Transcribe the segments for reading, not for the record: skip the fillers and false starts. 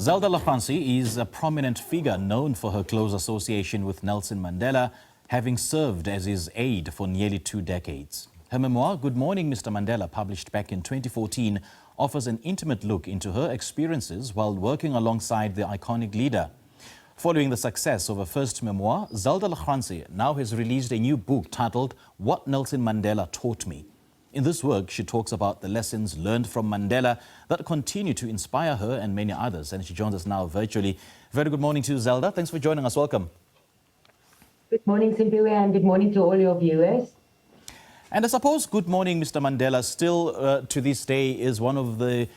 Zelda la Grange is a prominent figure known for her close association with Nelson Mandela, having served as his aide for nearly 2 decades. Her memoir, Good Morning, Mr Mandela, published back in 2014, offers an intimate look into her experiences while working alongside the iconic leader. Following the success of her first memoir, Zelda la Grange now has released a new book titled What Nelson Mandela Taught Me. In this work, she talks about the lessons learned from Mandela that continue to inspire her and many others. And she joins us now virtually. Very good morning to you, Zelda. Thanks for joining us. Welcome. Good morning, Simpiwe, and good morning to all your viewers. And I suppose Good Morning, Mr Mandela still to this day is one of the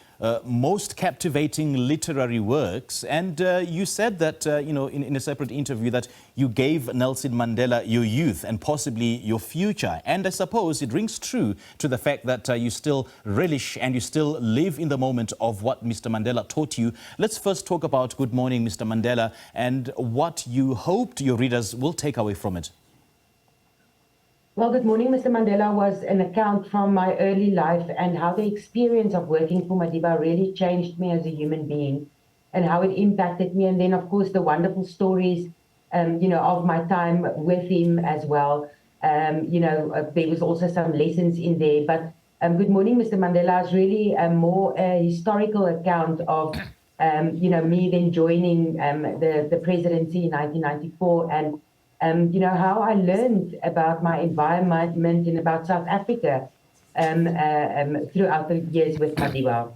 most captivating literary works. And you said that, in a separate interview that you gave Nelson Mandela your youth and possibly your future. And I suppose it rings true to the fact that you still relish and you still live in the moment of what Mr Mandela taught you. Let's first talk about Good Morning, Mr Mandela, and what you hoped your readers will take away from it. Well, Good Morning, Mr. Mandela was an account from my early life and how the experience of working for Madiba really changed me as a human being and how it impacted me. And then, of course, the wonderful stories, of my time with him as well. There was also some lessons in there. But Good Morning, Mr. Mandela is really more a historical account of, me then joining the presidency in 1994 and how I learned about my environment and about South Africa throughout the years with Madiba.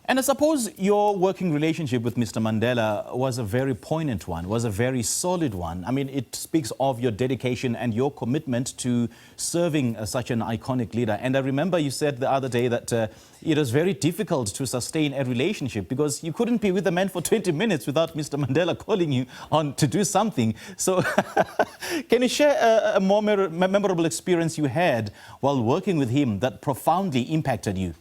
And I suppose your working relationship with Mr Mandela was a very poignant one, was a very solid one. I mean, it speaks of your dedication and your commitment to serving such an iconic leader. And I remember you said the other day that it was very difficult to sustain a relationship because you couldn't be with a man for 20 minutes without Mr Mandela calling you on to do something. So can you share a more memorable experience you had while working with him that profoundly impacted you?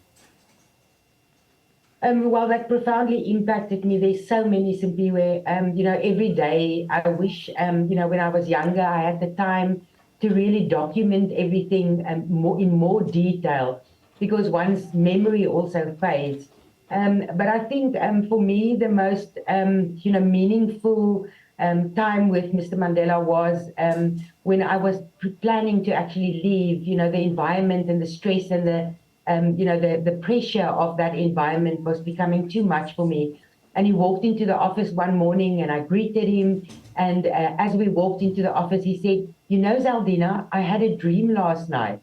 Well, that profoundly impacted me. There's so many, Simpiwe. Every day I wish, when I was younger, I had the time to really document everything in more detail because one's memory also fades. But I think for me, the most, meaningful time with Mr. Mandela was when I was planning to actually leave, the environment and the stress and the pressure of that environment was becoming too much for me. And he walked into the office one morning and I greeted him. And as we walked into the office, he said, Zaldina, I had a dream last night.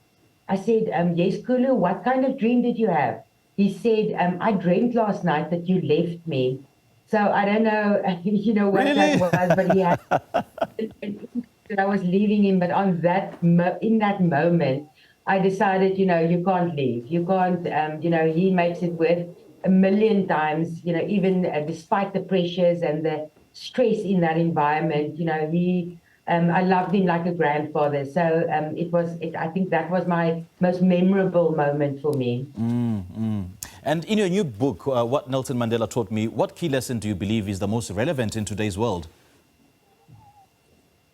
I said, yes, Kulu, what kind of dream did you have? He said, I dreamt last night that you left me. So I don't know, what really? that was, but he had, that I was leaving him. But in that moment, I decided, you can't leave. You can't, he makes it worth a million times, even despite the pressures and the stress in that environment, I loved him like a grandfather. So I think that was my most memorable moment for me. And in your new book, What Nelson Mandela Taught Me, what key lesson do you believe is the most relevant in today's world?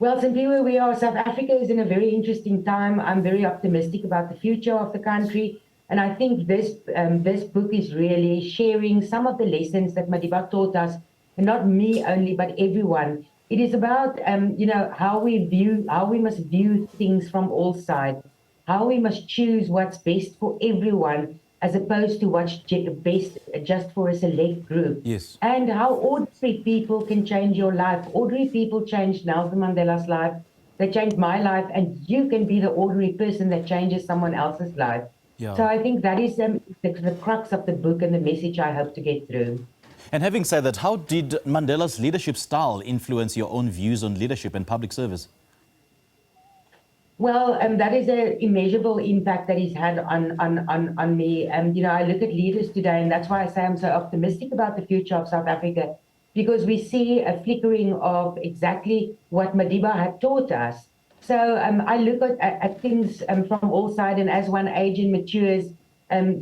Well, Simpiwe, South Africa is in a very interesting time. I'm very optimistic about the future of the country. And I think this book is really sharing some of the lessons that Madiba taught us, and not me only, but everyone. It is about, how we must view things from all sides, how we must choose what's best for everyone, as opposed to what's best just for a select group. Yes. And how ordinary people can change your life. Ordinary people changed Nelson Mandela's life. They changed my life. And you can be the ordinary person that changes someone else's life. Yeah. So I think that is the crux of the book and the message I hope to get through. And having said that, how did Mandela's leadership style influence your own views on leadership and public service? Well, that is an immeasurable impact that he's had on me. I look at leaders today, and that's why I say I'm so optimistic about the future of South Africa, because we see a flickering of exactly what Madiba had taught us. So I look at things from all sides, and as one ages and matures,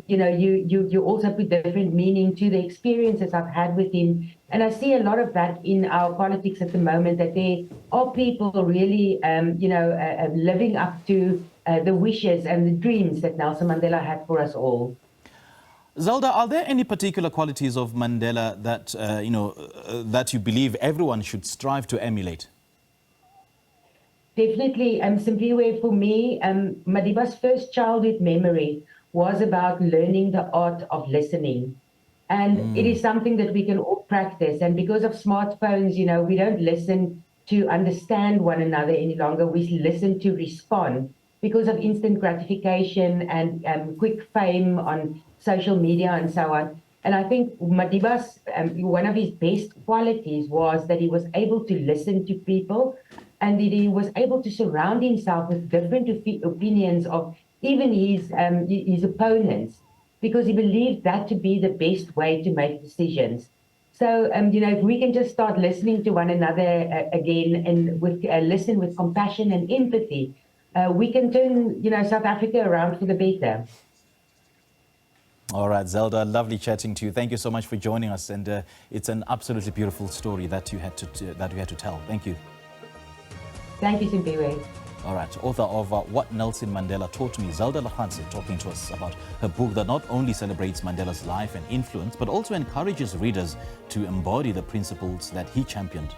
you also put different meaning to the experiences I've had with him. And I see a lot of that in our politics at the moment, that there are people really, living up to the wishes and the dreams that Nelson Mandela had for us all. Zelda, are there any particular qualities of Mandela that, that you believe everyone should strive to emulate? Definitely, simply where for me, Madiba's first childhood memory was about learning the art of listening. And it is something that we can all practice. And because of smartphones, we don't listen to understand one another any longer. We listen to respond because of instant gratification and quick fame on social media and so on. And I think Madiba's, one of his best qualities was that he was able to listen to people and that he was able to surround himself with different opinions of even his opponents, because he believed that to be the best way to make decisions. So, if we can just start listening to one another again and listen with compassion and empathy, we can turn, South Africa around for the better. All right, Zelda, lovely chatting to you. Thank you so much for joining us, and it's an absolutely beautiful story that you had to tell. Thank you. Thank you, Simpiwe. All right, author of What Nelson Mandela Taught Me, Zelda la Grange, talking to us about her book that not only celebrates Mandela's life and influence, but also encourages readers to embody the principles that he championed.